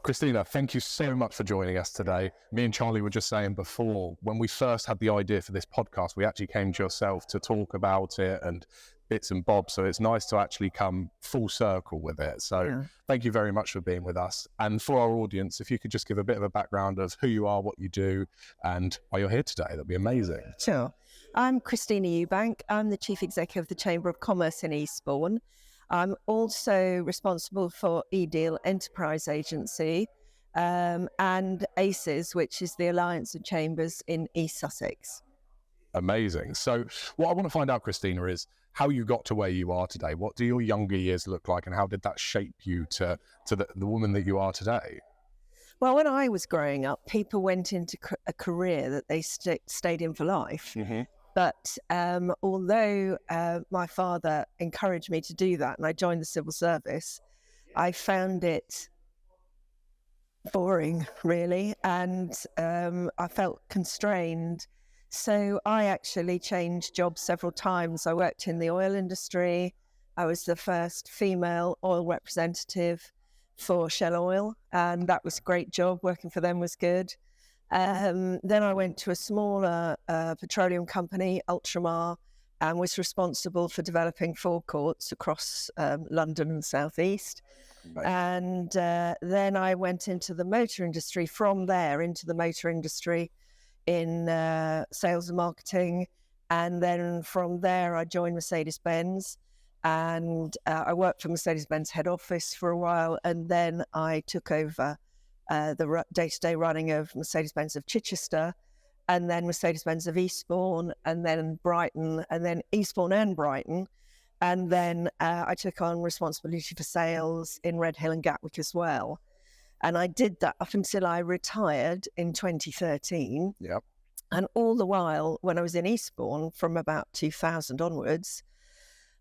Christina, thank you so much for joining us today. Me and Charlie were just saying before, when we first had the idea for this podcast, we actually came to yourself to talk about it and bits and bobs. So it's nice to actually come full circle with it. So Thank you very much for being with us. And for our audience, if you could just give a bit of a background of who you are, what you do, and why you're here today, that'd be amazing. Sure. I'm Christina Ewbank. I'm the Chief Executive of the Chamber of Commerce in Eastbourne. I'm also responsible for eDeal Enterprise Agency and ACES, which is the Alliance of Chambers in East Sussex. Amazing. So what I want to find out, Christina, is how you got to where you are today. What do your younger years look like, and how did that shape you to the woman that you are today? Well, when I was growing up, people went into a career that they stayed in for life. Mm-hmm. But although my father encouraged me to do that and I joined the civil service, I found it boring, really, and I felt constrained. So I actually changed jobs several times. I worked in the oil industry. I was the first female oil representative for Shell Oil, and that was a great job. Working for them was good. Then I went to a smaller petroleum company, Ultramar, and was responsible for developing forecourts across London and the South East. Right. And then I went into the motor industry, from there into the motor industry in sales and marketing. And then from there, I joined Mercedes-Benz, and I worked for Mercedes-Benz head office for a while. And then I took over the day-to-day running of Mercedes-Benz of Chichester, and then Mercedes-Benz of Eastbourne, and then Brighton, and then Eastbourne and Brighton. And then I took on responsibility for sales in Redhill and Gatwick as well. And I did that up until I retired in 2013. Yep. And all the while, when I was in Eastbourne, from about 2000 onwards,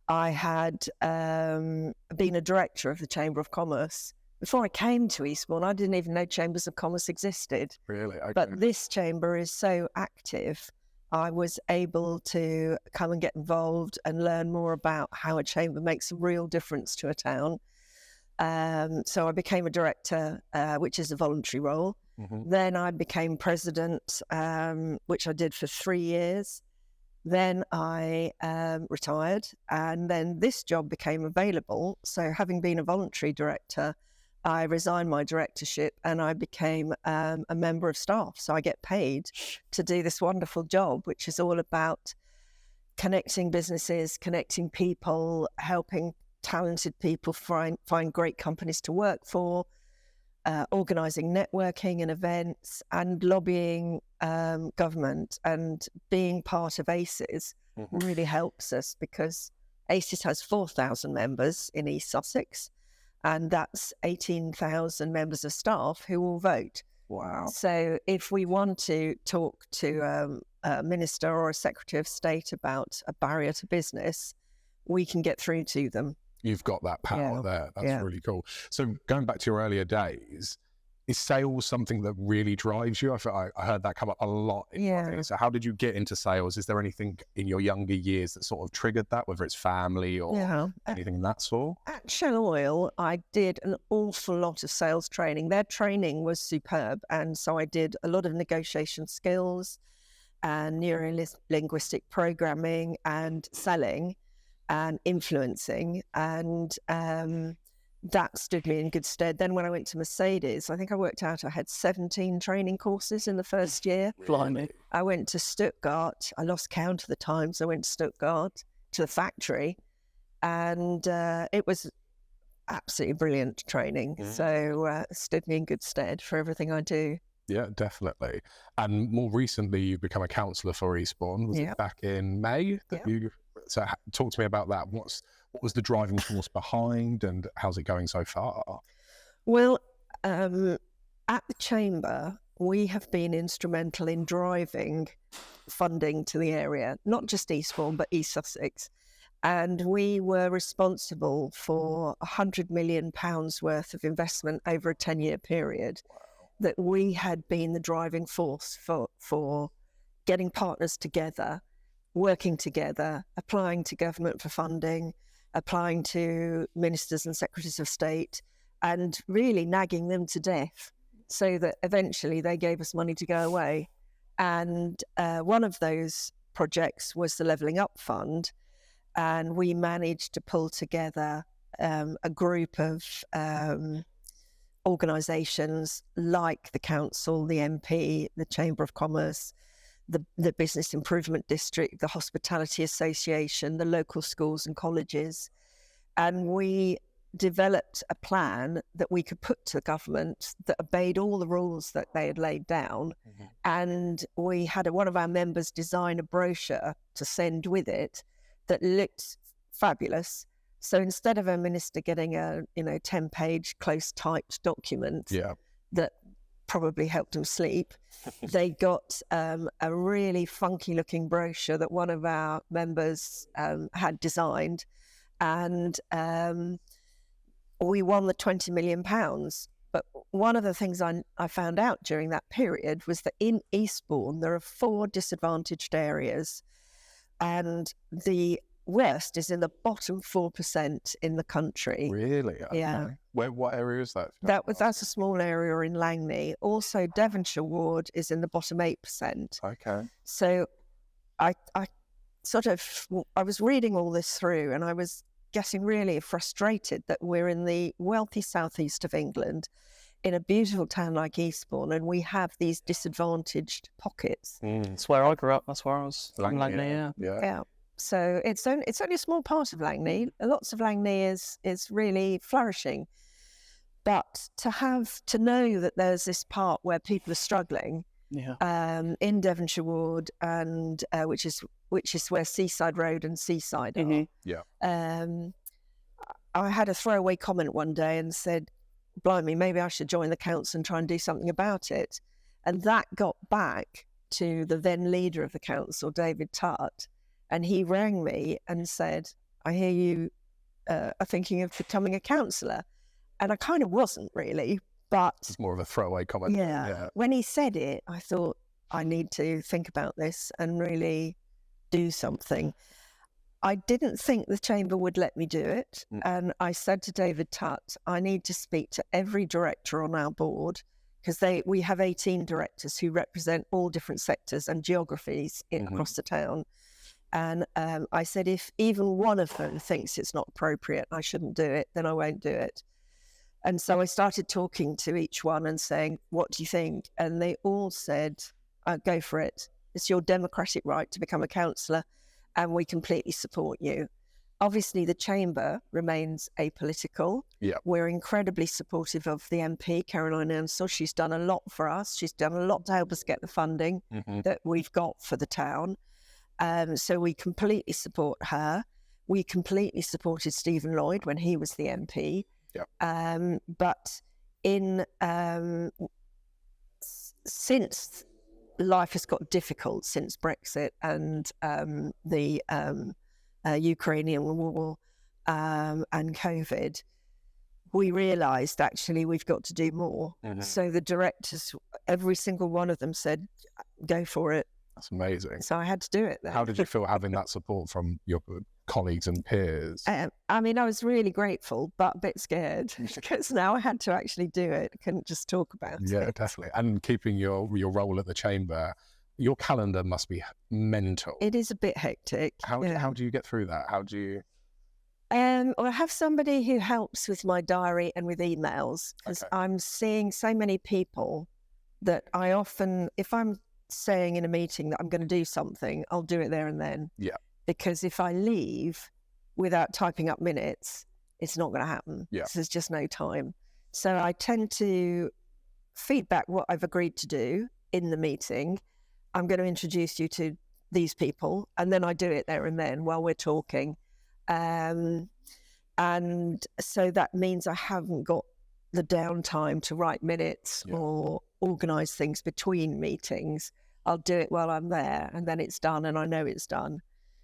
I had been a director of the Chamber of Commerce. Before I came to Eastbourne, I didn't even know chambers of commerce existed. Really? Okay. But this chamber is so active, I was able to come and get involved and learn more about how a chamber makes a real difference to a town. So I became a director, which is a voluntary role. Mm-hmm. Then I became president, which I did for 3 years. Then I retired, and then this job became available. So having been a voluntary director, I resigned my directorship and I became a member of staff. So I get paid to do this wonderful job, which is all about connecting businesses, connecting people, helping talented people find great companies to work for, organising networking and events, and lobbying government. And being part of ACES really helps us, because ACES has 4,000 members in East Sussex, and that's 18,000 members of staff who will vote. Wow. So if we want to talk to a minister or a secretary of state about a barrier to business, we can get through to them. You've got that power there. That's really cool. So going back to your earlier days, is sales something that really drives you? I heard that come up a lot. So how did you get into sales? Is there anything in your younger years that sort of triggered that, whether it's family or anything in that sort? At Shell Oil, I did an awful lot of sales training. Their training was superb. And so I did a lot of negotiation skills and neuro-linguistic programming and selling and influencing. And that stood me in good stead. Then when I went to Mercedes, I think I worked out I had 17 training courses in the first year. Blimey. I went to Stuttgart. I lost count of the times I went to Stuttgart, to the factory, and it was absolutely brilliant training. So stood me in good stead for everything I do. Yeah, definitely. And more recently, you've become a councillor for Eastbourne. Was it back in May? So talk to me about that. What was the driving force behind, and how's it going so far? Well, at the Chamber, we have been instrumental in driving funding to the area, not just Eastbourne, but East Sussex. And we were responsible for £100 million worth of investment over a 10-year period. That we had been the driving force for getting partners together, working together, applying to government for funding, applying to ministers and secretaries of state, and really nagging them to death, so that eventually they gave us money to go away. And one of those projects was the Levelling Up Fund, and we managed to pull together a group of organisations like the council, the MP, the Chamber of Commerce, the Business Improvement District, the Hospitality Association, the local schools and colleges. And we developed a plan that we could put to the government that obeyed all the rules that they had laid down. And we had one of our members design a brochure to send with it that looked fabulous. So instead of a minister getting a 10-page close typed document that probably helped them sleep, they got a really funky looking brochure that one of our members had designed, and we won the £20 million. But one of the things I found out during that period was that in Eastbourne there are 4 disadvantaged areas, and the worst is in the bottom 4% in the country. Really? Okay. Yeah. What area is that? That's a small area in Langley. Also, Devonshire Ward is in the bottom 8%. Okay. So I was reading all this through, and I was getting really frustrated that we're in the wealthy southeast of England, in a beautiful town like Eastbourne, and we have these disadvantaged pockets. That's where I grew up. That's where I was. Langley, yeah. So it's only a small part of Langley. Lots of Langley is really flourishing, but to know that there's this part where people are struggling, in Devonshire Ward, and which is where Seaside Road and Seaside are. I had a throwaway comment one day and said, "Blimey, maybe I should join the council and try and do something about it." And that got back to the then leader of the council, David Tutt. And he rang me and said, "I hear you are thinking of becoming a councillor." And I kind of wasn't really, but... It's more of a throwaway comment. Yeah. When he said it, I thought, I need to think about this and really do something. I didn't think the Chamber would let me do it. And I said to David Tutt, I need to speak to every director on our board, because we have 18 directors who represent all different sectors and geographies across the town. And I said, if even one of them thinks it's not appropriate, I shouldn't do it, then I won't do it. And so I started talking to each one and saying, what do you think? And they all said, go for it. It's your democratic right to become a councillor, and we completely support you. Obviously, the Chamber remains apolitical. We're incredibly supportive of the MP, Caroline Ansell. She's done a lot for us. She's done a lot to help us get the funding that we've got for the town. So we completely support her. We completely supported Stephen Lloyd when he was the MP. But since life has got difficult since Brexit and the Ukrainian war and COVID, we realised actually we've got to do more. So the directors, every single one of them said, go for it. That's amazing. So I had to do it then. How did you feel having that support from your colleagues and peers? I mean, I was really grateful, but a bit scared, because now I had to actually do it. I couldn't just talk about it. Yeah, definitely. And keeping your role at the Chamber, your calendar must be mental. It is a bit hectic. How do you get through that? How do you... Well, I have somebody who helps with my diary and with emails, because I'm seeing so many people that I often, if I'm saying in a meeting that I'm going to do something, I'll do it there and then. Because if I leave without typing up minutes, it's not going to happen. So there's just no time. So I tend to feedback what I've agreed to do in the meeting. I'm going to introduce you to these people, and then I do it there and then while we're talking. And so that means I haven't got the downtime to write minutes or organise things between meetings. I'll do it while I'm there, and then it's done, and I know it's done.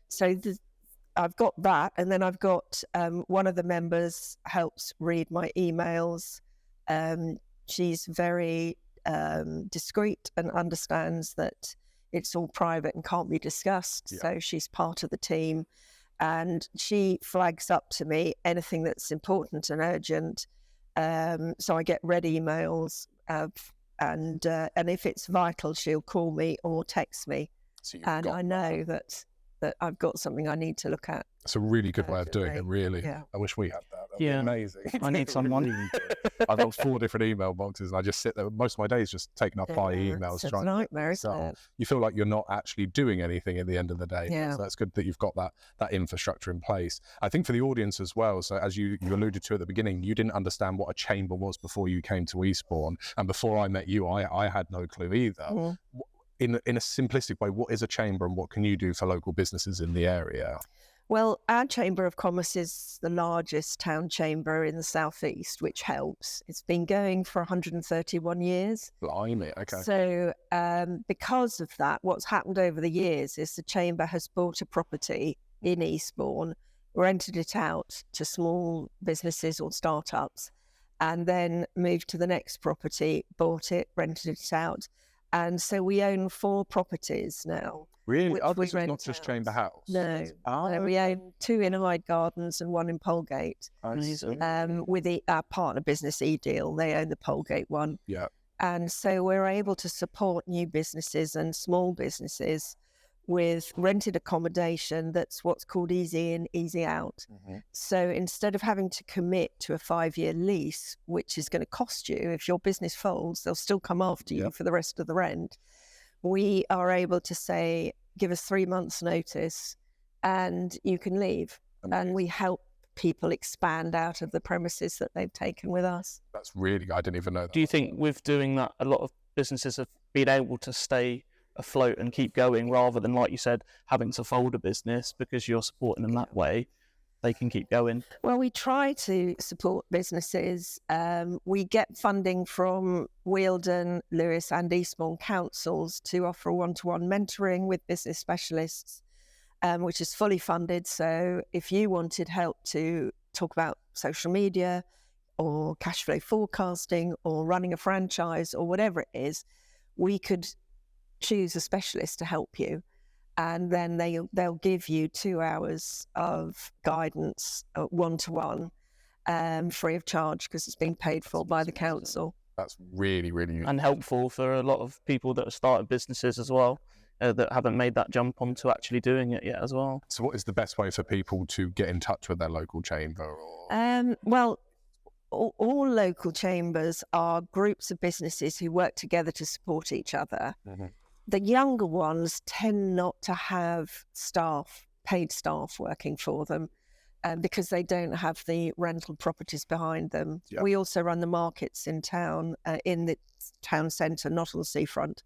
So I've got that, and then I've got one of the members helps read my emails. She's very discreet and understands that it's all private and can't be discussed. So she's part of the team, and she flags up to me anything that's important and urgent. So I get red emails, and if it's vital, she'll call me or text me, So you've and got I know that I've got something I need to look at. It's a really good way of doing it, urgently. really. Yeah. I wish we had that. That'd Yeah. be amazing. I need someone. Really good. I've got 4 different email boxes and I just sit there. Most of my day is just taken up by Yeah, emails. it's a trying to nightmare, isn't So it? you feel like you're not actually doing anything at the end of the day. Yeah. So that's good that you've got that infrastructure in place. I think for the audience as well, so as you alluded to at the beginning, you didn't understand what a chamber was before you came to Eastbourne. And before I met you, I had no clue either. Mm. In a simplistic way, what is a chamber and what can you do for local businesses in the area? Well, our Chamber of Commerce is the largest town chamber in the southeast, which helps. It's been going for 131 years. Blimey, okay. So because of that, what's happened over the years is the chamber has bought a property in Eastbourne, rented it out to small businesses or startups, and then moved to the next property, bought it, rented it out. And so we own 4 properties now. Really? which Oh, we this is rent not just out. Chamber House? No. Oh, We own 2 in Hyde Gardens and 1 in Polegate. I see. With our partner business E-Deal, they own the Polegate one. Yeah. And so we're able to support new businesses and small businesses with rented accommodation that's what's called easy in, easy out. Mm-hmm. So instead of having to commit to a 5-year lease, which is going to cost you, if your business folds, they'll still come after you Yep. for the rest of the rent. We are able to say, give us 3 months notice and you can leave. Amazing. And we help people expand out of the premises that they've taken with us. That's really, I didn't even know that. Do you think with doing that, a lot of businesses have been able to stay afloat and keep going rather than, like you said, having to fold a business because you're supporting them that way? They can keep going. Well, we try to support businesses. We get funding from Wealdon, Lewis and Eastbourne councils to offer one-to-one mentoring with business specialists, which is fully funded. So if you wanted help to talk about social media or cash flow forecasting or running a franchise or whatever it is, we could choose a specialist to help you. And then they'll give you 2 hours of guidance, one-to-one, free of charge because it's being paid for by the council. That's really, really And helpful for a lot of people that have started businesses as well, that haven't made that jump onto actually doing it yet as well. So what is the best way for people to get in touch with their local chamber? Or... Well, all local chambers are groups of businesses who work together to support each other. Mm-hmm. The younger ones tend not to have paid staff working for them because they don't have the rental properties behind them. Yep. We also run the markets in town, in the town centre, not on the seafront.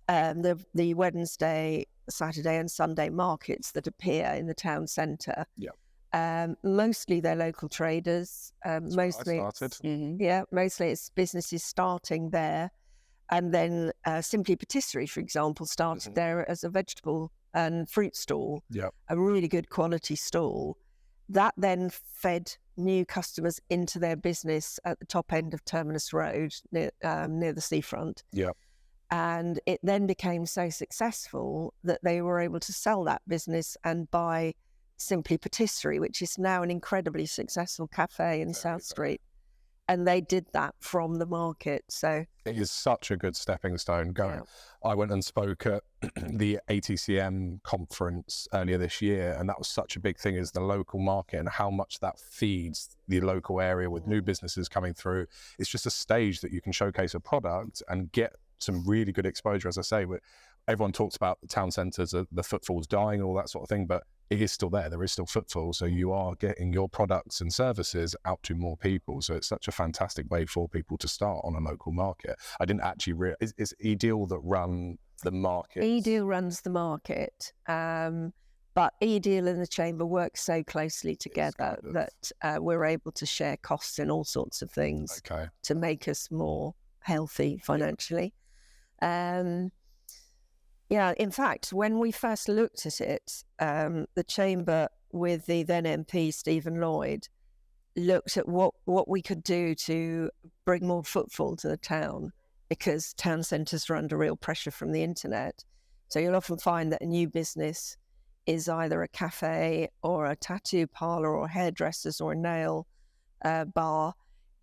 The Wednesday, Saturday and Sunday markets that appear in the town centre. Yep. Mostly they're local traders. Mostly, mostly it's businesses starting there. And then Simply Patisserie, for example, started there as a vegetable and fruit stall, a really good quality stall. That then fed new customers into their business at the top end of Terminus Road near the seafront. And it then became so successful that they were able to sell that business and buy Simply Patisserie, which is now an incredibly successful cafe in South Street. And they did that from the market. So it is such a good stepping stone going. Yeah. I went and spoke at the ATCM conference earlier this year, and that was such a big thing, is the local market and how much that feeds the local area with new businesses coming through. It's just a stage that you can showcase a product and get some really good exposure. As I say, everyone talks about the town centres, the footfall's dying, all that sort of thing, but it is still there. There is still footfall. So you are getting your products and services out to more people. So it's such a fantastic way for people to start on a local market. I didn't actually realize, is E-Deal that run the market? E-Deal runs the market. But E-Deal and the Chamber work so closely together that we're able to share costs in all sorts of things to make us more healthy financially. Yeah, in fact, when we first looked at it, the Chamber with the then MP, Stephen Lloyd, looked at what we could do to bring more footfall to the town, because town centres are under real pressure from the internet. So you'll often find that a new business is either a cafe or a tattoo parlour or hairdressers or a nail bar.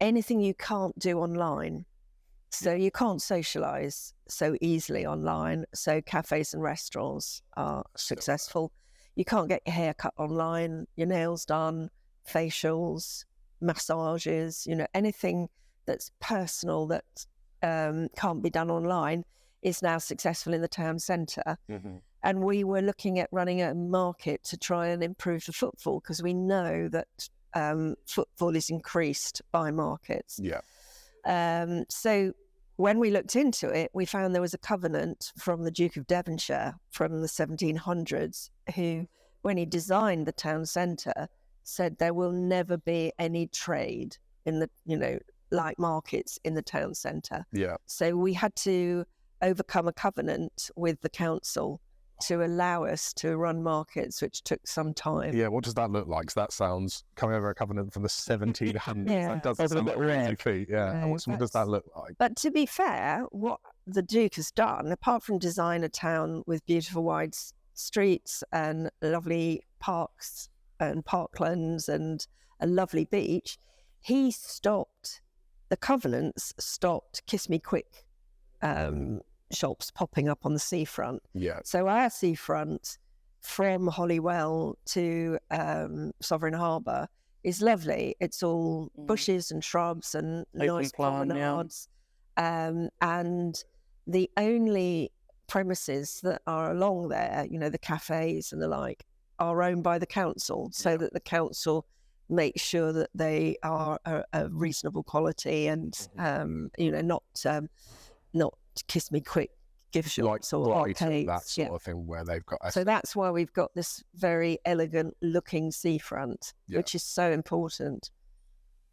anything you can't do online. So you can't socialise so easily online. So cafes and restaurants are successful. You can't get your hair cut online, your nails done, facials, massages, anything that's personal that can't be done online is now successful in the town centre. And we were looking at running a market to try and improve the footfall, because we know that footfall is increased by markets. So when we looked into it, we found there was a covenant from the Duke of Devonshire from the 1700s, who, when he designed the town centre, said there will never be any trade in the, like markets in the town centre. So we had to overcome a covenant with the council to allow us to run markets, which took some time. What does that look like? 'Cause that sounds, coming over a covenant from the 1700s. That doesn't sound like a easy feat. What does that look like? But to be fair, what the Duke has done, apart from design a town with beautiful wide streets and lovely parks and parklands and a lovely beach, he stopped, the covenants stopped Kiss Me Quick shops popping up on the seafront. So our seafront from Holywell to Sovereign Harbour is lovely. It's all bushes and shrubs and nice promenades. And the only premises that are along there, the cafes and the like, are owned by the council, so that the council makes sure that they are a reasonable quality and not Kiss Me Quick gift shops or arcades, that sort of thing, where they've got. So that's why we've got this very elegant looking seafront, which is so important.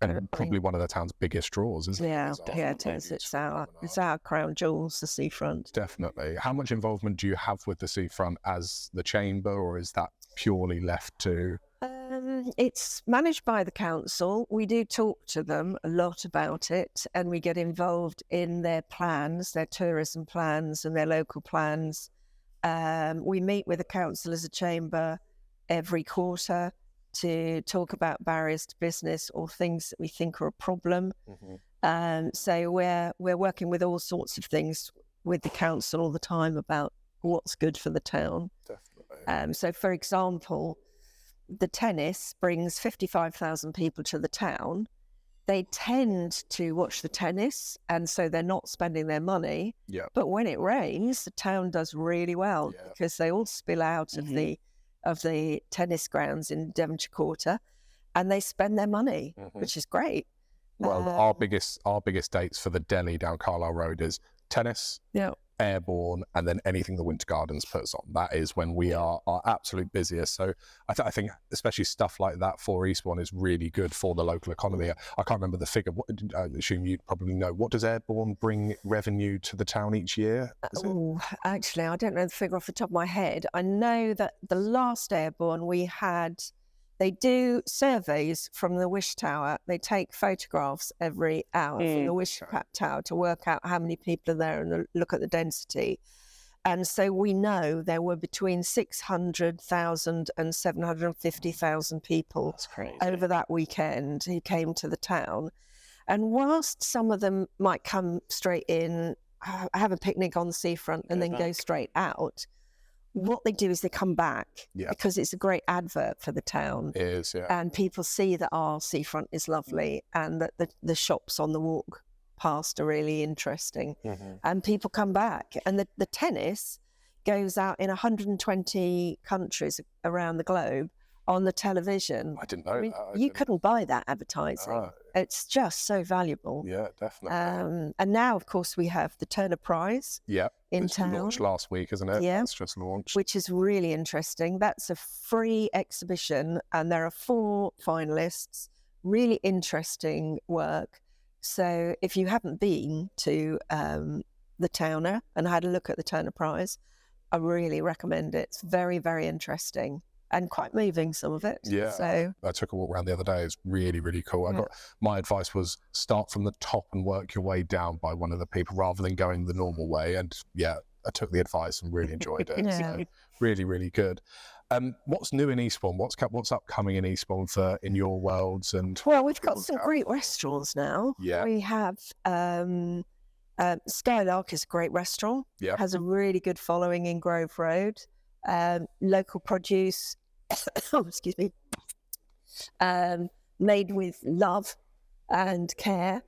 And probably one of the town's biggest draws, isn't it? It is. It's our crown jewels, the seafront. Definitely. How much involvement do you have with the seafront as the chamber, or is that purely left to? It's managed by the council. We do talk to them a lot about it, and we get involved in their plans, their tourism plans and their local plans. We meet with the council as a chamber every quarter to talk about barriers to business or things that we think are a problem. So we're working with all sorts of things with the council all the time about what's good for the town. Definitely. So, for example, the tennis brings 55,000 people to the town. They tend to watch the tennis, and so they're not spending their money. But when it rains, the town does really well because they all spill out of the tennis grounds in Devonshire Quarter, and they spend their money, which is great. Well, our biggest dates for the deli down Carlisle Road is tennis, Airborne, and then anything the Winter Gardens puts on. That is when we are our absolute busiest. So I think especially stuff like that for Eastbourne is really good for the local economy. I can't remember the figure. I assume you probably know. What does Airborne bring revenue to the town each year? Actually, I don't know the figure off the top of my head. I know that the last Airborne they do surveys from the Wish Tower. They take photographs every hour from the Wish Tower to work out how many people are there and look at the density. And so we know there were between 600,000 and 750,000 people over that weekend who came to the town. And whilst some of them might come straight in, have a picnic on the seafront and then go straight out, what they do is they come back because it's a great advert for the town. It is, and people see that our seafront is lovely and that the shops on the walk past are really interesting, and people come back. And the tennis goes out in 120 countries around the globe on the television. I didn't know that. You couldn't buy that advertising. It's just so valuable. Yeah, definitely. And now, of course, we have the Turner Prize in town. Launched last week, isn't it? Yeah. It's just launched. Which is really interesting. That's a free exhibition, and there are 4 finalists. Really interesting work. So if you haven't been to the Towner and had a look at the Turner Prize, I really recommend it. It's very, very interesting. And quite moving, some of it. Yeah, so I took a walk around the other day. It's really, really cool. My advice was start from the top and work your way down by one of the people rather than going the normal way. And I took the advice and really enjoyed it. So really, really good. What's new in Eastbourne? What's upcoming in Eastbourne in your worlds? And Well, we've got some great restaurants now. Yeah. We have Skylark is a great restaurant. Yeah. Has a really good following in Grove Road. Local produce, excuse me, made with love and care.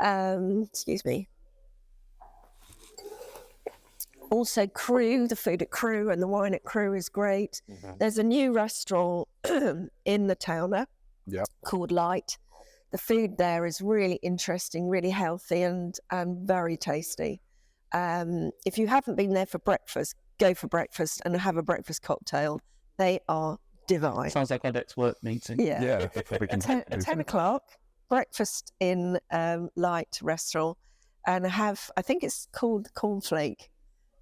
Excuse me. Also, Crew, the food at Crew and the wine at Crew is great. There's a new restaurant in the town called Light. The food there is really interesting, really healthy and very tasty. If you haven't been there for breakfast, go for breakfast and have a breakfast cocktail. They are divine. Sounds like our next work meeting. Yeah. 10 o'clock, breakfast in Light restaurant, and I think it's called Cornflake.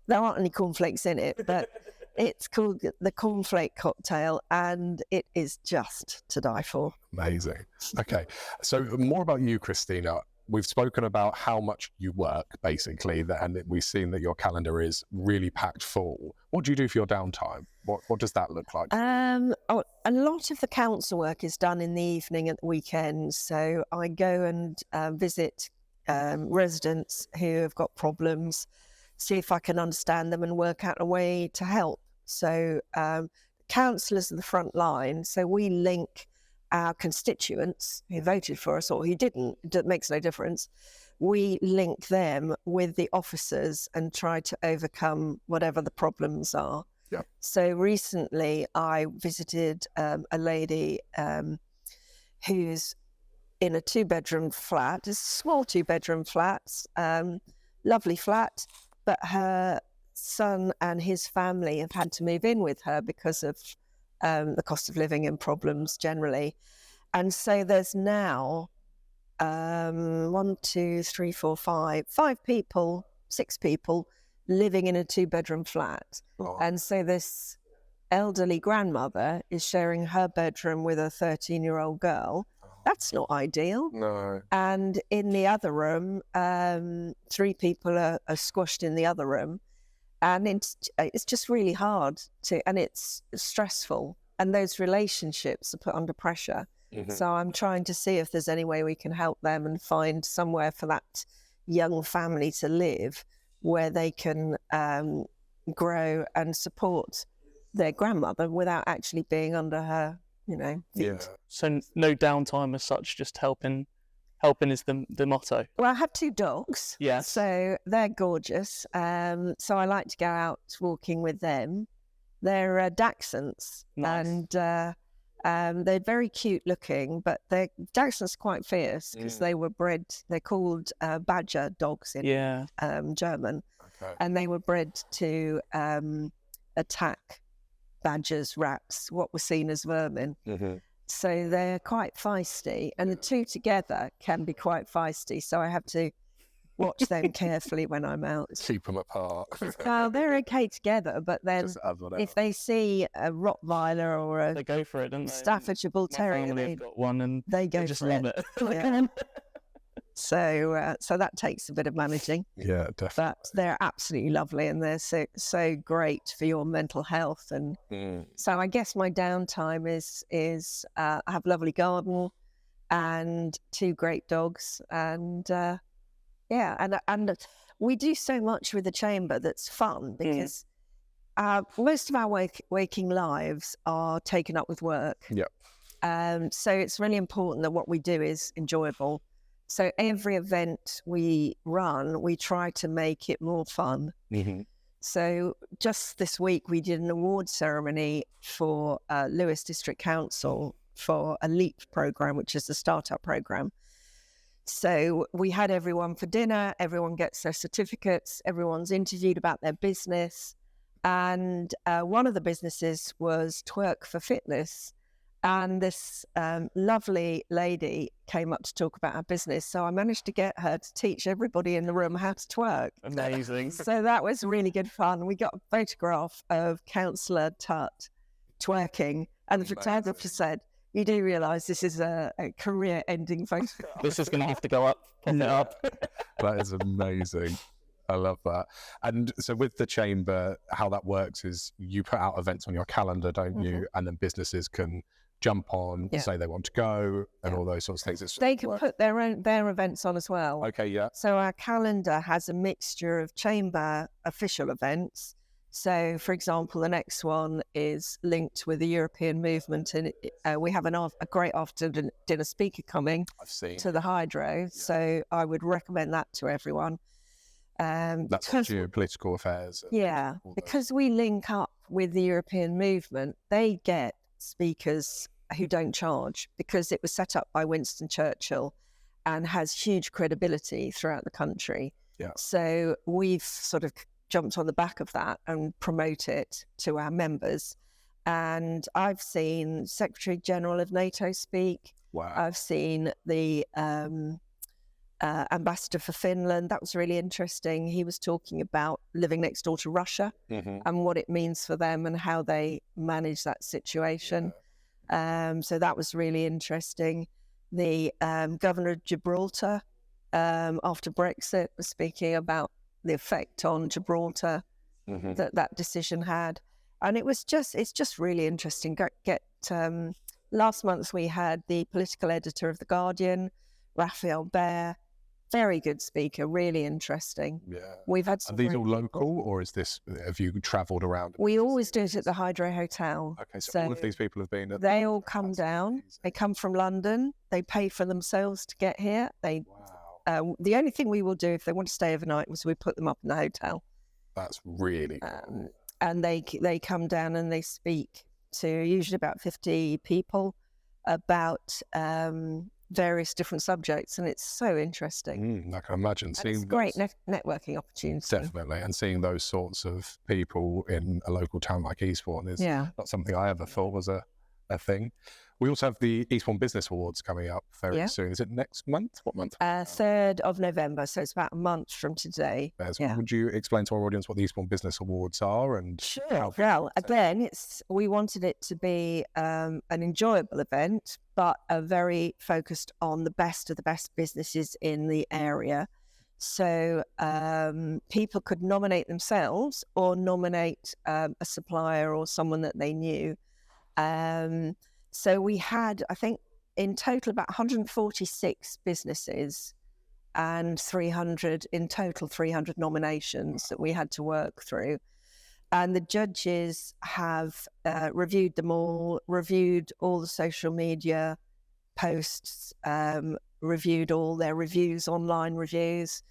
There aren't any cornflakes in it, but it's called the Cornflake Cocktail, and it is just to die for. Amazing. Okay, so more about you, Christina. We've spoken about how much you work, basically, and we've seen that your calendar is really packed full. What do you do for your downtime? What does that look like? A lot of the council work is done in the evening at the weekends, so I go and visit residents who have got problems, see if I can understand them and work out a way to help. So councillors are the front line, so we link our constituents who voted for us or who didn't, it makes no difference. We link them with the officers and try to overcome whatever the problems are. Yeah. So recently I visited a lady who's in a 2-bedroom flat. It's a small 2-bedroom flat, lovely flat, but her son and his family have had to move in with her because of the cost of living and problems generally. And so there's now 5 people, 6 people living in a 2-bedroom flat. Oh. And so this elderly grandmother is sharing her bedroom with a 13-year-old girl. That's not ideal. No. And in the other room, 3 people are squashed in the other room. And it's just really hard and it's stressful. And those relationships are put under pressure. So I'm trying to see if there's any way we can help them and find somewhere for that young family to live where they can grow and support their grandmother without actually being under her, feet. Yeah. So no downtime as such, just helping is the motto. Well, I have 2 dogs. Yes. So they're gorgeous. So I like to go out walking with them. They're Dachshunds. Nice. And they're very cute looking, but Dachshunds are quite fierce because they were bred, they're called badger dogs in German. Okay. And they were bred to attack badgers, rats, what were seen as vermin. So they're quite feisty, and the 2 together can be quite feisty. So I have to watch them carefully when I'm out. Keep them apart. Well, they're okay together, but then if they see a Rottweiler or They go for it, don't they? Staffordshire Bull My Terrier, family have got one and they go just for love it. it. Yeah. So that takes a bit of managing. Yeah, definitely. But they're absolutely lovely, and they're so great for your mental health. And so I guess my downtime is I have a lovely garden and 2 great dogs, and and we do so much with the chamber that's fun because most of our waking lives are taken up with work. Yep. So it's really important that what we do is enjoyable. So every event we run, we try to make it more fun. So just this week, we did an award ceremony for Lewes District Council for a LEAP programme, which is a startup programme. So we had everyone for dinner, everyone gets their certificates, everyone's interviewed about their business. And one of the businesses was Twerk for Fitness. And this lovely lady came up to talk about her business. So I managed to get her to teach everybody in the room how to twerk. Amazing. So that was really good fun. We got a photograph of Councillor Tutt twerking. And the photographer said, "You do realise this is a career-ending photograph." This is going to have to go up. Pop it up. That is amazing. I love that. And so with the chamber, how that works is you put out events on your calendar, don't you? And then businesses can jump on, say they want to go, and all those sorts of things. They can put their events on as well. Okay, yeah. So our calendar has a mixture of chamber official events. So, for example, the next one is linked with the European movement, and we have a great after dinner speaker coming to the Hydro. Yeah. So I would recommend that to everyone. That's geopolitical affairs. Because we link up with the European movement, they get speakers who don't charge, because it was set up by Winston Churchill and has huge credibility throughout the country. Yeah. So we've sort of jumped on the back of that and promote it to our members. And I've seen Secretary General of NATO speak. Wow. I've seen the Ambassador for Finland. That was really interesting. He was talking about living next door to Russia and what it means for them and how they manage that situation. So that was really interesting. The Governor of Gibraltar, after Brexit, was speaking about the effect on Gibraltar that decision had. And it's just really interesting. Last month we had the political editor of The Guardian, Raphael Baer, very good speaker, really interesting. Yeah. We've had some. Are these all local, or have you travelled around? We always do it at the Hydro Hotel. Okay, so all of these people have been they all come down. Amazing. They come from London. They pay for themselves to get here. The only thing we will do if they want to stay overnight was we put them up in the hotel. That's really cool. And they come down and they speak to usually about 50 people about various different subjects, and it's so interesting. I can imagine. It's a great networking opportunity. Definitely, and seeing those sorts of people in a local town like Eastbourne is not something I ever thought was a thing. We also have the Eastbourne Business Awards coming up very soon. Is it next month? What month? 3rd of November, so it's about a month from today. Would you explain to our audience what the Eastbourne Business Awards are? And sure. Well, again, we wanted it to be an enjoyable event, but very focused on the best of the best businesses in the area. So people could nominate themselves or nominate a supplier or someone that they knew. So we had, I think, in total about 146 businesses and 300 nominations that we had to work through. And the judges have reviewed them all, reviewed all the social media posts, reviewed all their reviews, online reviews,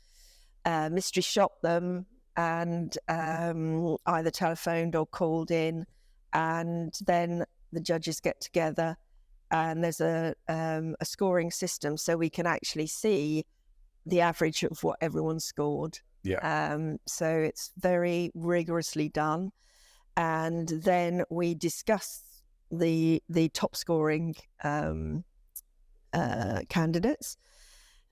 mystery shopped them, and either telephoned or called in. And then the judges get together, and there's a scoring system, so we can actually see the average of what everyone scored. So it's very rigorously done, and then we discuss the top scoring candidates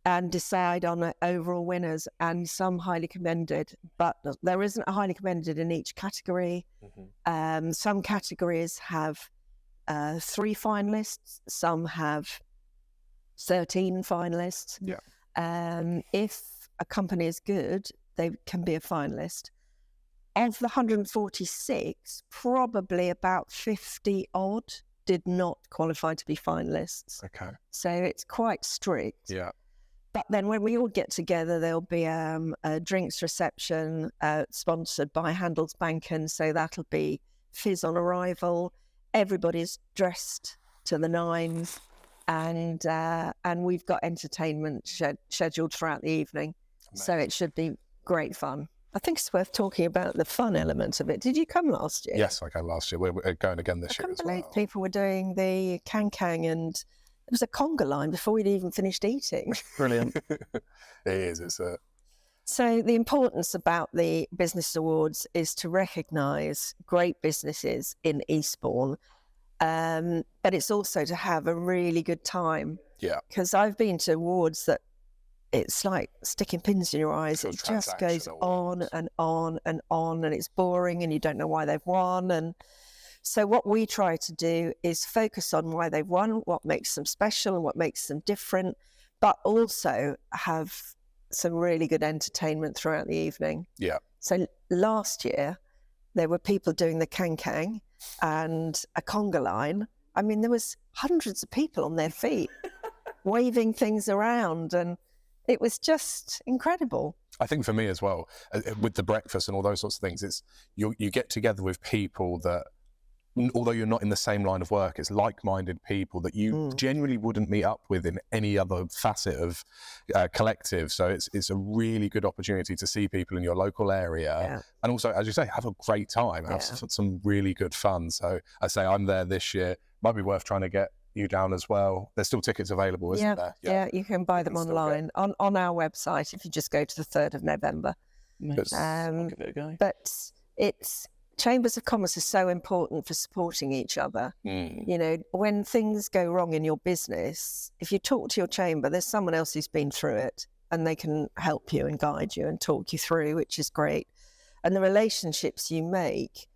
and decide on the overall winners, and some highly commended, but there isn't a highly commended in each category. Some categories have 3 finalists, some have 13 finalists. If a company is good, they can be a finalist. Of the 146, probably about 50 odd did not qualify to be finalists. Okay. So it's quite strict. Yeah. But then when we all get together, there'll be a drinks reception sponsored by Handelsbanken. So that'll be fizz on arrival. Everybody's dressed to the nines, and we've got entertainment scheduled throughout the evening. Amazing. So it should be great fun. I think it's worth talking about the fun element of it. Did you come last year? Yes, I came last year. We're going again this year as well. I can't believe people were doing the can-can, and there was a conga line before we'd even finished eating. Brilliant. It is. So the importance about the Business Awards is to recognise great businesses in Eastbourne, but it's also to have a really good time. Yeah. Because I've been to awards that it's like sticking pins in your eyes. It just goes on and on and on, and it's boring, and you don't know why they've won. And so what we try to do is focus on why they've won, what makes them special and what makes them different, but also have some really good entertainment throughout the evening. Yeah. So last year, there were people doing the can and a conga line. I mean, there was hundreds of people on their feet waving things around, and it was just incredible. I think for me as well, with the breakfast and all those sorts of things, it's you get together with people that, although you're not in the same line of work, it's like-minded people that you genuinely wouldn't meet up with in any other facet of collective. So it's a really good opportunity to see people in your local area, and also, as you say, have a great time, have some really good fun. So I say I'm there this year. Might be worth trying to get you down as well. There's still tickets available, isn't there? Yeah, you can buy them online on our website if you just go to the 3rd of November. I'll give it a go. But it's Chambers of Commerce is so important for supporting each other. You know, when things go wrong in your business, if you talk to your chamber, there's someone else who's been through it, and they can help you and guide you and talk you through, which is great. And the relationships you make,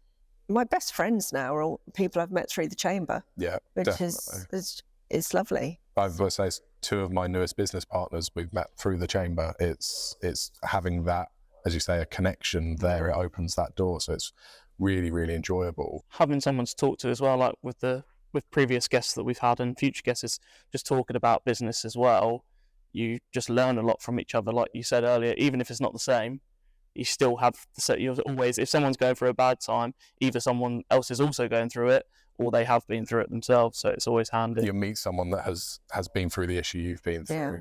my best friends now are all people I've met through the chamber. Yeah, which is lovely. I would say it's 2 of my newest business partners we've met through the chamber. It's having that, as you say, a connection there. It opens that door, so it's really, really enjoyable. Having someone to talk to as well, like with previous guests that we've had and future guests, just talking about business as well. You just learn a lot from each other, like you said earlier. Even if it's not the same, you still have you're always, if someone's going through a bad time, either someone else is also going through it, or they have been through it themselves. So it's always handy. You meet someone that has been through the issue you've been through. Yeah.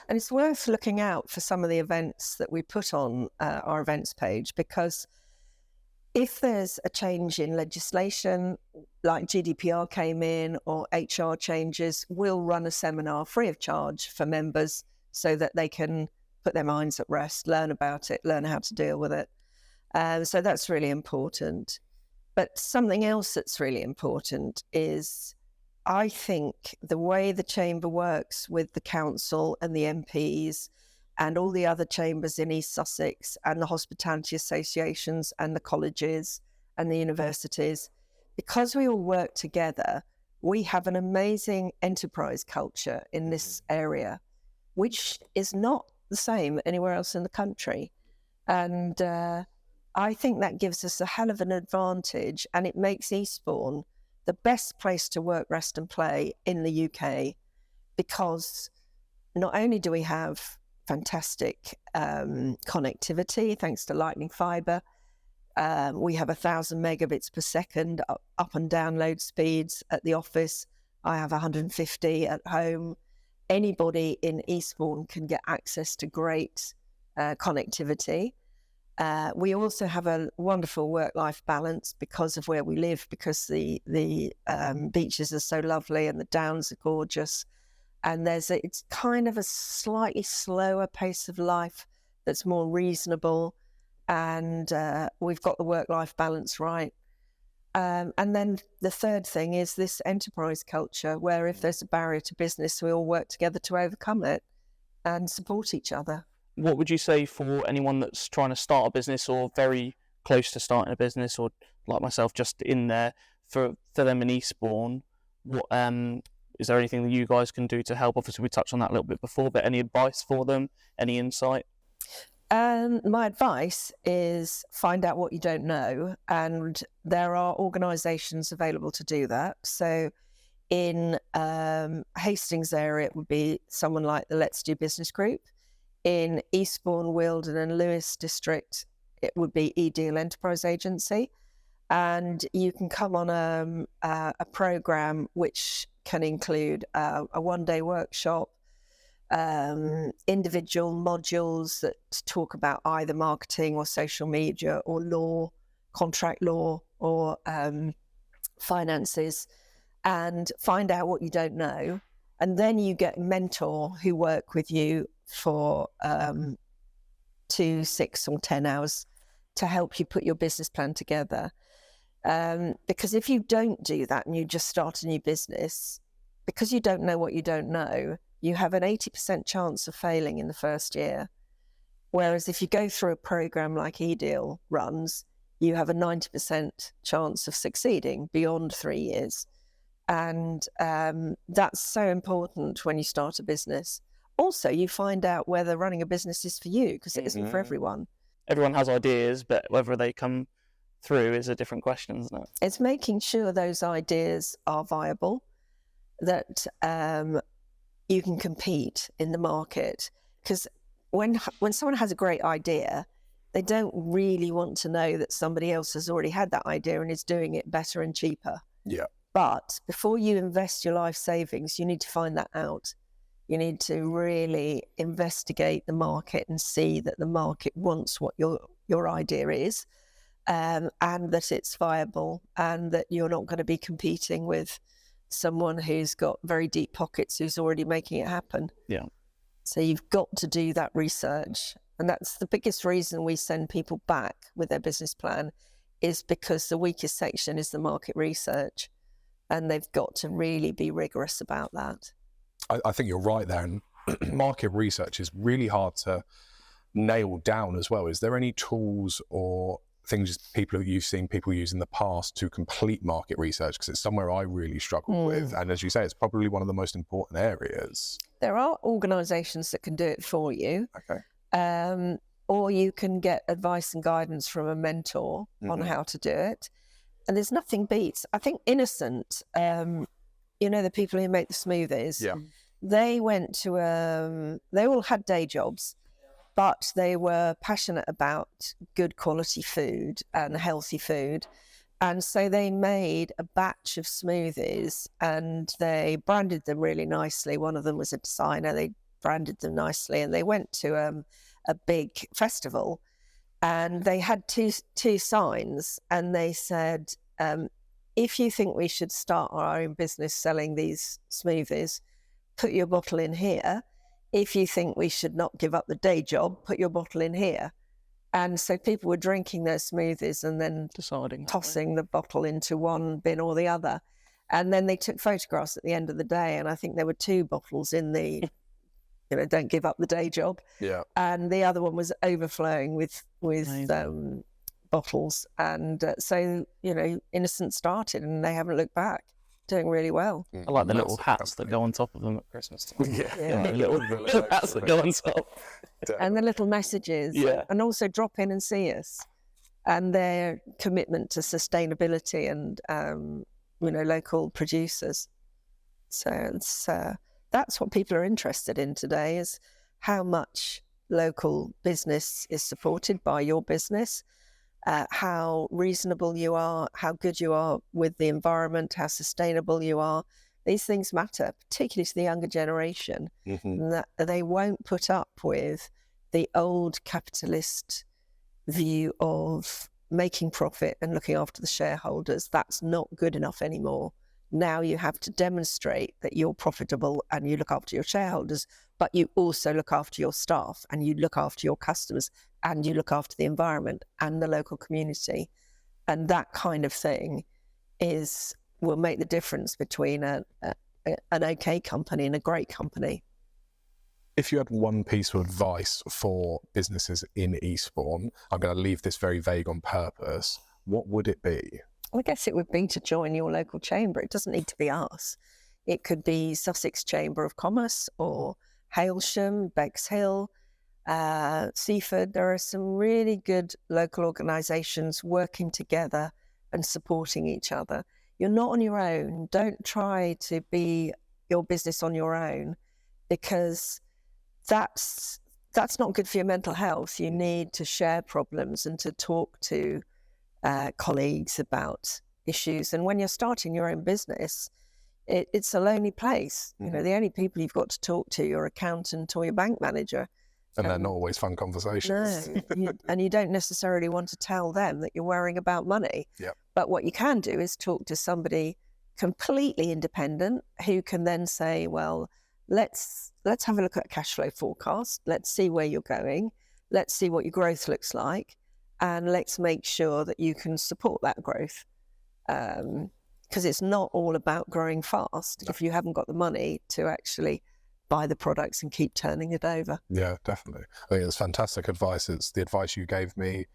And it's worth looking out for some of the events that we put on our events page, because if there's a change in legislation, like GDPR came in or HR changes, we'll run a seminar free of charge for members so that they can put their minds at rest, learn about it, learn how to deal with it. So that's really important. But something else that's really important is, I think, the way the chamber works with the council and the MPs and all the other chambers in East Sussex and the hospitality associations and the colleges and the universities, because we all work together, we have an amazing enterprise culture in this area, which is not the same anywhere else in the country. And I think that gives us a hell of an advantage, and it makes Eastbourne the best place to work, rest and play in the UK, because not only do we have fantastic connectivity thanks to lightning fibre, we have 1,000 megabits per second up and download speeds at the office. I have 150 at home. Anybody in Eastbourne can get access to great connectivity. We also have a wonderful work-life balance because of where we live, because the beaches are so lovely and the downs are gorgeous. And it's kind of a slightly slower pace of life that's more reasonable. And we've got the work-life balance right. And then the third thing is this enterprise culture, where if there's a barrier to business, we all work together to overcome it and support each other. What would you say for anyone that's trying to start a business or very close to starting a business, or like myself, just in there, for them in Eastbourne? What is there anything that you guys can do to help? Obviously, we touched on that a little bit before, but any advice for them? Any insight? My advice is find out what you don't know, and there are organisations available to do that. So in Hastings area, it would be someone like the Let's Do Business Group. In Eastbourne, Wealdon and Lewis district, it would be eDeal Enterprise Agency. And you can come on a programme which can include a one-day workshop, individual modules that talk about either marketing or social media or law, contract law or finances, and find out what you don't know. And then you get a mentor who work with you for 2, 6 or 10 hours to help you put your business plan together. Because if you don't do that and you just start a new business, because you don't know what you don't know, you have an 80% chance of failing in the first year. Whereas if you go through a program like eDeal runs, you have a 90% chance of succeeding beyond 3 years. And that's so important when you start a business. Also, you find out whether running a business is for you, because it isn't for everyone. Everyone has ideas, but whether they come through is a different question, isn't it? It's making sure those ideas are viable, that you can compete in the market. Because when someone has a great idea, they don't really want to know that somebody else has already had that idea and is doing it better and cheaper. Yeah. But before you invest your life savings, you need to find that out. You need to really investigate the market and see that the market wants what your idea is, and that it's viable, and that you're not going to be competing with someone who's got very deep pockets who's already making it happen. Yeah. So you've got to do that research. And that's the biggest reason we send people back with their business plan, is because the weakest section is the market research. And they've got to really be rigorous about that. I think you're right there. And market research is really hard to nail down as well. Is there any tools or things you've seen people use in the past to complete market research? Because it's somewhere I really struggle with. And as you say, it's probably one of the most important areas. There are organisations that can do it for you. Okay. Or you can get advice and guidance from a mentor on how to do it. And there's nothing beats, I think, Innocent, the people who make the smoothies, they went to, they all had day jobs, but they were passionate about good quality food and healthy food. And so they made a batch of smoothies and they branded them really nicely. One of them was a designer. They branded them nicely, and they went to a big festival, and they had two signs, and they said, if you think we should start our own business selling these smoothies, put your bottle in here. If you think we should not give up the day job, put your bottle in here. And so people were drinking their smoothies and then tossing the bottle into one bin or the other. And then they took photographs at the end of the day, and I think there were 2 bottles in the don't give up the day job. Yeah. And the other one was overflowing with bottles. And so, Innocent started, and they haven't looked back, doing really well. I like the little hats that go on top of them at Christmas time. The little hats that go on top. And the little messages. Yeah. And also drop in and see us. And their commitment to sustainability and, local producers. So it's... that's what people are interested in today, is how much local business is supported by your business, how reasonable you are, how good you are with the environment, how sustainable you are. These things matter, particularly to the younger generation, and that they won't put up with the old capitalist view of making profit and looking after the shareholders. That's not good enough anymore. Now you have to demonstrate that you're profitable and you look after your shareholders, but you also look after your staff, and you look after your customers, and you look after the environment and the local community. And that kind of thing will make the difference between an okay company and a great company. If you had one piece of advice for businesses in Eastbourne, I'm going to leave this very vague on purpose, what would it be? I guess it would be to join your local chamber. It doesn't need to be us. It could be Sussex Chamber of Commerce or Hailsham, Bexhill, Seaford. There are some really good local organisations working together and supporting each other. You're not on your own. Don't try to be your business on your own, because that's not good for your mental health. You need to share problems and to talk to colleagues about issues. And when you're starting your own business, it's a lonely place. The only people you've got to talk to, your accountant or your bank manager. And they're not always fun conversations. No, and you don't necessarily want to tell them that you're worrying about money. Yep. But what you can do is talk to somebody completely independent who can then say, well, let's have a look at a cash flow forecast. Let's see where you're going. Let's see what your growth looks like. And let's make sure that you can support that growth. Because it's not all about growing fast if you haven't got the money to actually buy the products and keep turning it over. Yeah, definitely. I think it's fantastic advice. It's the advice you gave me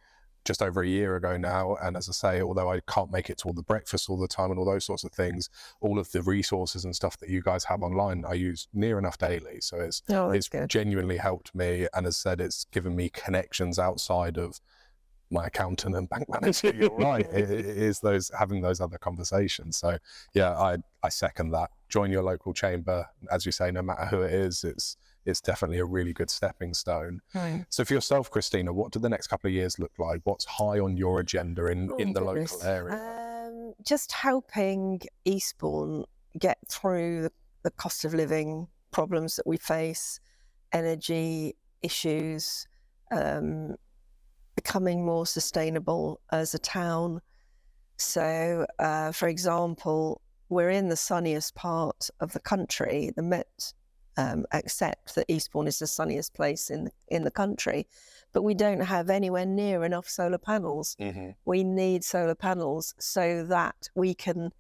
just over a year ago now. And as I say, although I can't make it to all the breakfasts all the time and all those sorts of things, all of the resources and stuff that you guys have online, I use near enough daily. So it's good. genuinely helped me. And as I said, it's given me connections outside of my accountant and bank manager. You're right. It is having those other conversations. So yeah, I second that. Join your local chamber. As you say, no matter who it is, it's definitely a really good stepping stone. Right. So for yourself, Christina, what do the next couple of years look like? What's high on your agenda in the local area? Just helping Eastbourne get through the cost of living problems that we face, energy issues, becoming more sustainable as a town. So, for example, we're in the sunniest part of the country. The Met accept that Eastbourne is the sunniest place in the country, but we don't have anywhere near enough solar panels. Mm-hmm. We need solar panels so that we can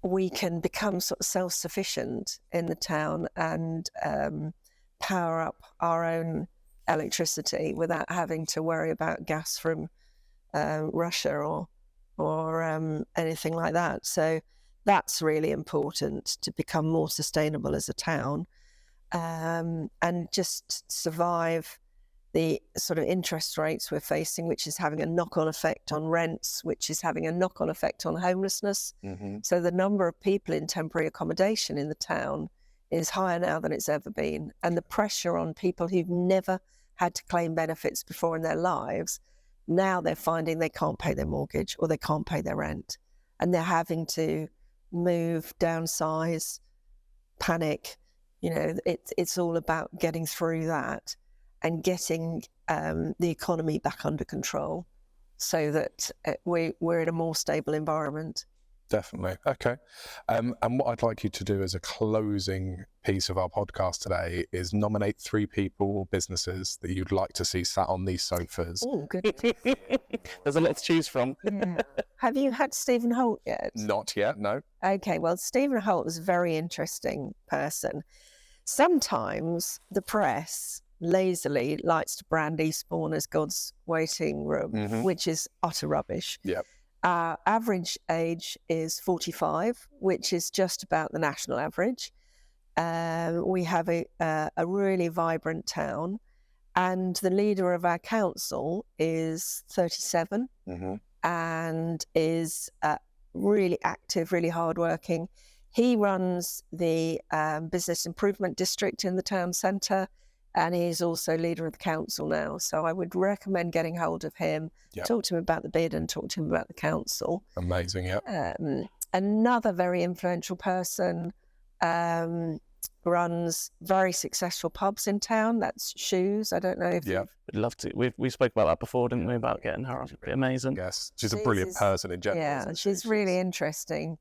become sort of self-sufficient in the town and power up our own electricity without having to worry about gas from Russia or anything like that. So that's really important, to become more sustainable as a town, and just survive the sort of interest rates we're facing, which is having a knock-on effect on rents, which is having a knock-on effect on homelessness. Mm-hmm. So the number of people in temporary accommodation in the town is higher now than it's ever been. And the pressure on people who've never had to claim benefits before in their lives, now they're finding they can't pay their mortgage or they can't pay their rent. And they're having to move, downsize, panic. You know, it's all about getting through that and getting the economy back under control so that we're in a more stable environment. Definitely. Okay. And what I'd like you to do as a closing piece of our podcast today is nominate 3 people or businesses that you'd like to see sat on these sofas. Oh, good. There's a lot to choose from. Yeah. Have you had Stephen Holt yet? Not yet, no. Okay, well, Stephen Holt is a very interesting person. Sometimes the press lazily likes to brand Eastbourne as God's waiting room, Mm-hmm. which is utter rubbish. Yep. Our average age is 45, which is just about the national average. We have a really vibrant town, and the leader of our council is 37 Mm-hmm. and is really active, really hardworking. He runs the business improvement district in the town centre, and he's also leader of the council now. So I would recommend getting hold of him, Yep. talk to him about the bid and talk to him about the council. Amazing, yeah. Another very influential person runs very successful pubs in town. That's Shoes. I don't know if Yeah. We'd love to. We spoke about that before, didn't we? About getting her on. It'd be amazing. Yes, she's a brilliant person in general. Yeah, isn't she's she? really interesting.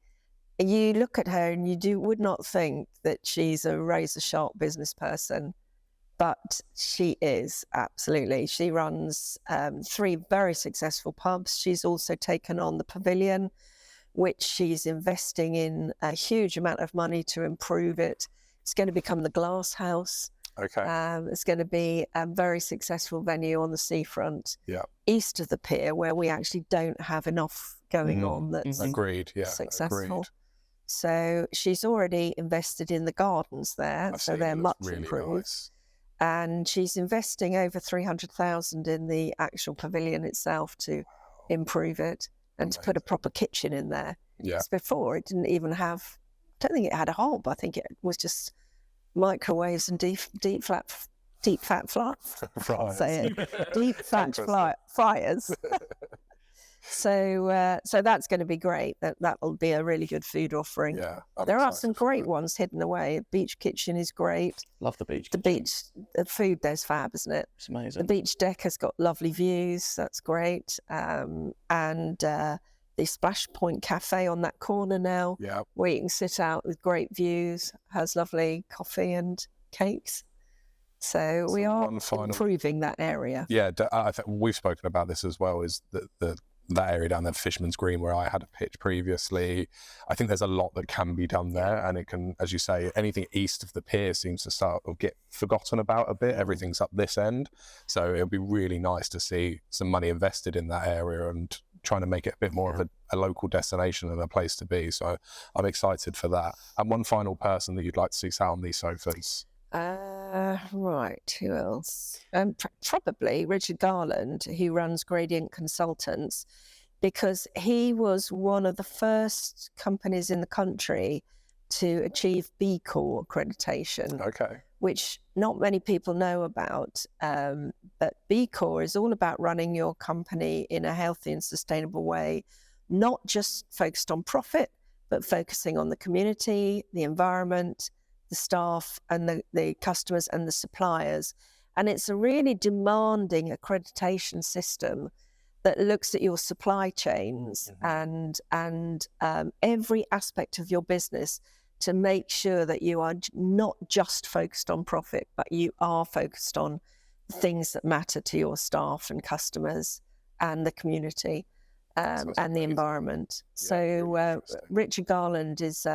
You look at her and you would not think that she's a razor sharp business person, but she is, absolutely. She runs 3 very successful pubs. She's also taken on the Pavilion, which she's investing in a huge amount of money to improve it. It's going to become the Glass House. Okay. It's going to be a very successful venue on the seafront, Yeah. east of the pier, where we actually don't have enough going on that's Agreed. Yeah. successful. Agreed. So she's already invested in the gardens there, I've so seen they're it, much it's really improved. nice. And she's investing over 300,000 in the actual pavilion itself to improve it and to put a proper kitchen in there. Yeah. Because before it didn't even have, I don't think it had a hob. I think it was just microwaves and deep fat Right. say it, deep fat Interesting. fryers. So that's going to be great. That will be a really good food offering. Yeah. I'm There are excited some for great it. ones hidden away. Beach kitchen is great. Love the beach. The food there's fab, isn't it? It's amazing. The beach deck has got lovely views. That's great. And the Splash Point Cafe on that corner now, Yeah. where you can sit out with great views, has lovely coffee and cakes. So we are one final- improving that area. Yeah, I think we've spoken about this as well, is that the that area down there, Fisherman's Green, where I had a pitch previously. I think there's a lot that can be done there, and it can, as you say, anything east of the pier seems to start or get forgotten about a bit. Everything's up this end, so it'll be really nice to see some money invested in that area and trying to make it a bit more of a local destination and a place to be. So I'm excited for that. And one final person that you'd like to see sat on these sofas? Right, who else? Probably Richard Garland, who runs Gradient Consultants, because he was one of the first companies in the country to achieve B Corp accreditation. Okay. Which not many people know about. But B Corp is all about running your company in a healthy and sustainable way, not just focused on profit, but focusing on the community, the environment, the staff and the customers and the suppliers. And it's a really demanding accreditation system that looks at your supply chains and every aspect of your business to make sure that you are not just focused on profit, but you are focused on things that matter to your staff and customers and the community and the environment. Yeah, so really Richard Garland is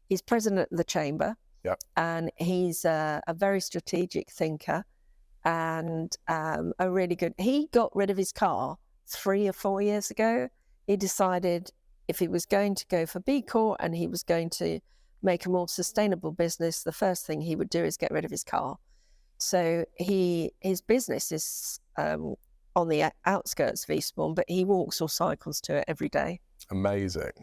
he's president of the Chamber. Yep. And he's a very strategic thinker and a really good... He got rid of his car 3 or 4 years ago. He decided if he was going to go for B Corp and he was going to make a more sustainable business, the first thing he would do is get rid of his car. So his business is on the outskirts of Eastbourne, but he walks or cycles to it every day. Amazing.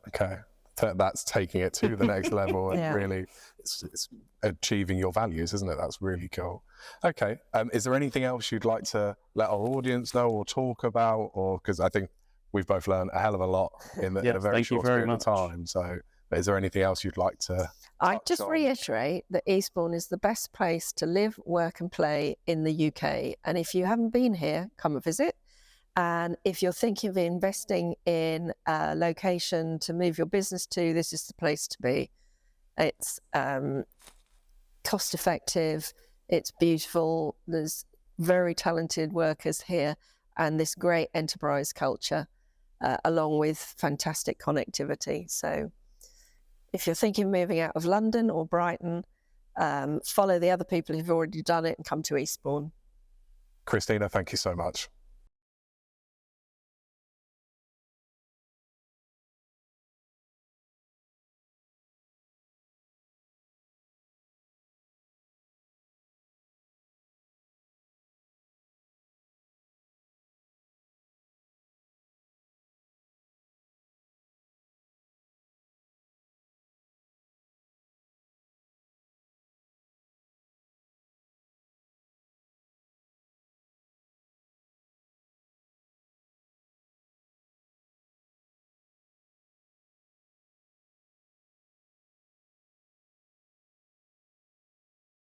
Okay. That's taking it to the next level and really it's achieving your values, isn't it? That's really cool. Okay. Is there anything else you'd like to let our audience know or talk about? Or because I think we've both learned a hell of a lot in a very short period of time. So is there anything else you'd like to I just reiterate that Eastbourne is the best place to live, work and play in the UK. And if you haven't been here, come and visit. And if you're thinking of investing in a location to move your business to, this is the place to be. It's cost effective, it's beautiful, there's very talented workers here and this great enterprise culture, along with fantastic connectivity. So if you're thinking of moving out of London or Brighton, follow the other people who've already done it and come to Eastbourne. Christina, thank you so much.